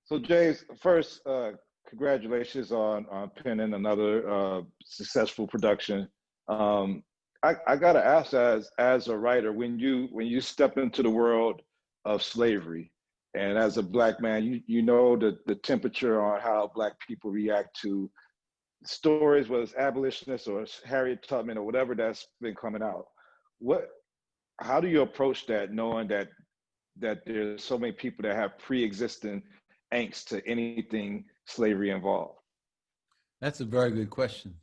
So, James, first, congratulations on penning another successful production. Um, I gotta ask, as a writer, when you step into the world of slavery, and as a black man, you know the temperature on how black people react to stories, whether it's abolitionists or Harriet Tubman or whatever that's been coming out. What, how do you approach that, knowing that there's so many people that have pre-existing angst to anything slavery involved? That's a very good question.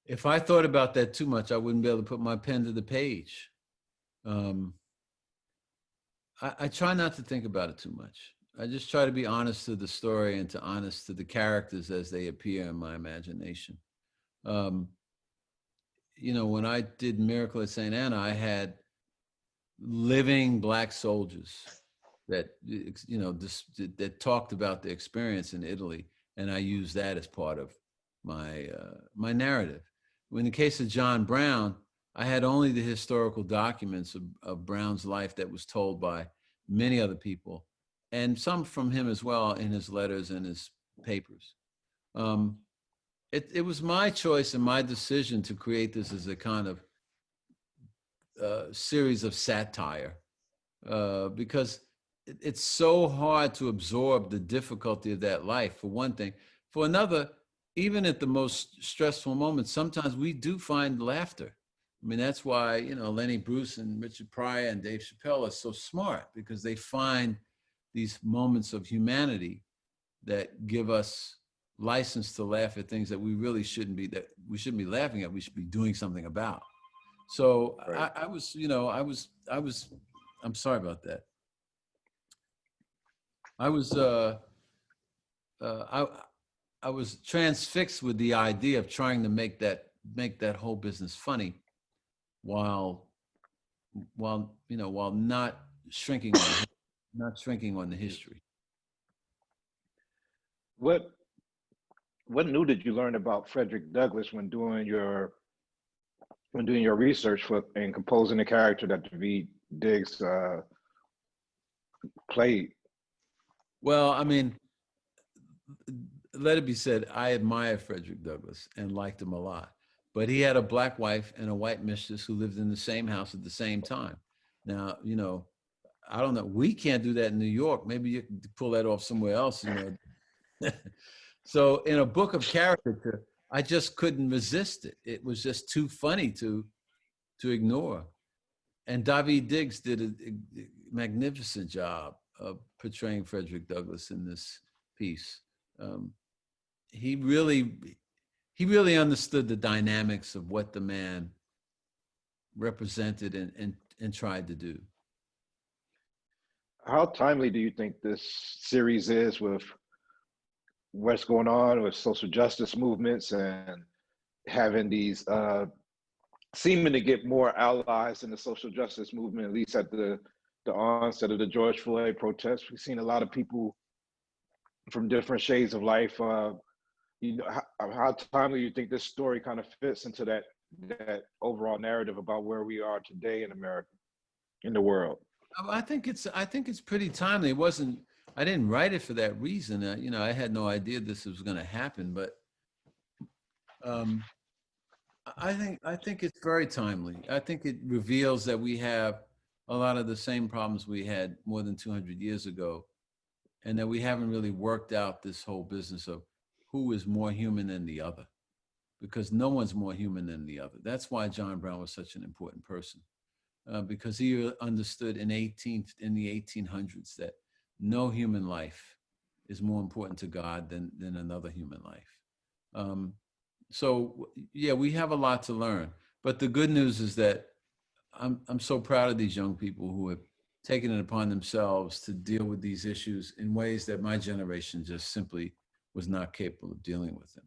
If I thought about that too much, I wouldn't be able to put my pen to the page. Um, I try not to think about it too much. I just try to be honest to the story and to honest to the characters as they appear in my imagination. Um, when I did Miracle at St. Anna, I had living black soldiers that that talked about the experience in Italy, and I used that as part of my narrative. In the case of John Brown, I had only the historical documents of Brown's life that was told by many other people, and some from him as well in his letters and his papers. It was my choice and my decision to create this as a kind of series of satire, because it's so hard to absorb the difficulty of that life, for one thing. For another, even at the most stressful moments, sometimes we do find laughter. I mean, that's why, Lenny Bruce and Richard Pryor and Dave Chappelle are so smart, because they find these moments of humanity that give us license to laugh at things that we really shouldn't be laughing at. We should be doing something about. So Right. I'm sorry about that. I was transfixed with the idea of trying to make that whole business funny, while not shrinking on the history. What new did you learn about Frederick Douglass when doing your research for and composing the character that David Diggs played? Well, I mean, let it be said, I admire Frederick Douglass and liked him a lot. But he had a black wife and a white mistress who lived in the same house at the same time. Now, I don't know. We can't do that in New York. Maybe you can pull that off somewhere else, So in a book of caricature, I just couldn't resist it. It was just too funny to ignore. And David Diggs did a magnificent job of portraying Frederick Douglass in this piece. He really understood the dynamics of what the man represented and tried to do. How timely do you think this series is with what's going on with social justice movements and having these seeming to get more allies in the social justice movement, at least at the onset of the George Floyd protests? We've seen a lot of people from different shades of life. How timely do you think this story kind of fits into that overall narrative about where we are today in America, in the world? I think it's pretty timely. It wasn't. I didn't write it for that reason. I had no idea this was going to happen, but I think it's very timely. I think it reveals that we have a lot of the same problems we had more than 200 years ago, and that we haven't really worked out this whole business of who is more human than the other, because no one's more human than the other. That's why John Brown was such an important person, because he understood in the 1800s that no human life is more important to God than another human life. So yeah, we have a lot to learn. But the good news is that I'm so proud of these young people who have taken it upon themselves to deal with these issues in ways that my generation just simply was not capable of dealing with them.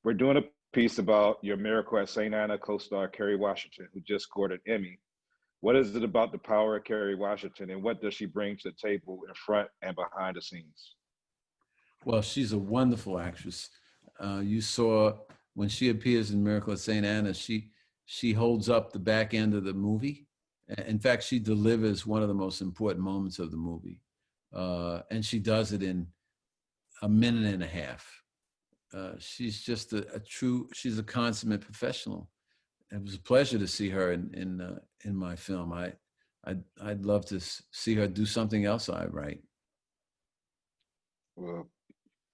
We're doing a piece about your Miracle at St. Anna co-star Kerry Washington, who just scored an Emmy. What is it about the power of Kerry Washington, and what does she bring to the table in front and behind the scenes? Well, she's a wonderful actress. You saw when she appears in Miracle at St. Anna, she holds up the back end of the movie. In fact, she delivers one of the most important moments of the movie. and she does it in a minute and a half. She's just she's a consummate professional. It was a pleasure to see her in my film. I'd love to see her do something else I write. Well,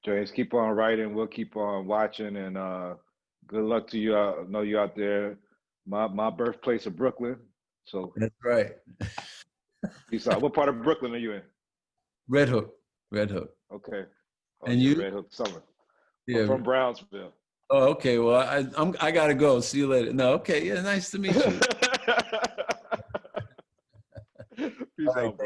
James, keep on writing. We'll keep on watching, and good luck to you. I know you out there. My birthplace of Brooklyn. So that's right. peace out. What part of Brooklyn are you in? Red Hook. Red Hook. Okay. Oh, And yeah, you? Red Hook Summer. Yeah. I'm from Brownsville. Oh, okay. Well, I gotta go. See you later. No, okay. Yeah, nice to meet you. Peace All right, out, bro.